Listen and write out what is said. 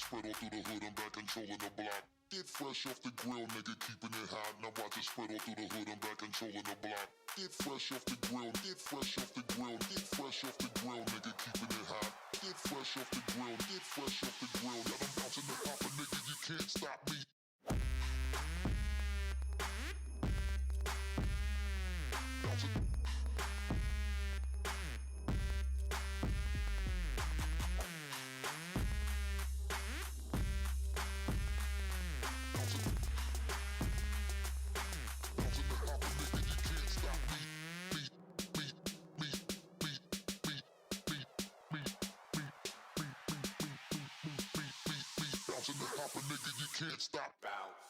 spread all through the hood, I'm back controlling the block. Get fresh off the grill, nigga, keeping it hot. Now watch it spread all through the hood, I'm back controlling the block. Get fresh off the grill, get fresh off the grill, get fresh off the grill, nigga, keeping it hot. Get fresh off the grill, get fresh off the grill. Yeah, I'm bouncing the hopper, nigga, you can't stop me. Bouncing the hopper, nigga, you can't stop. Bounce.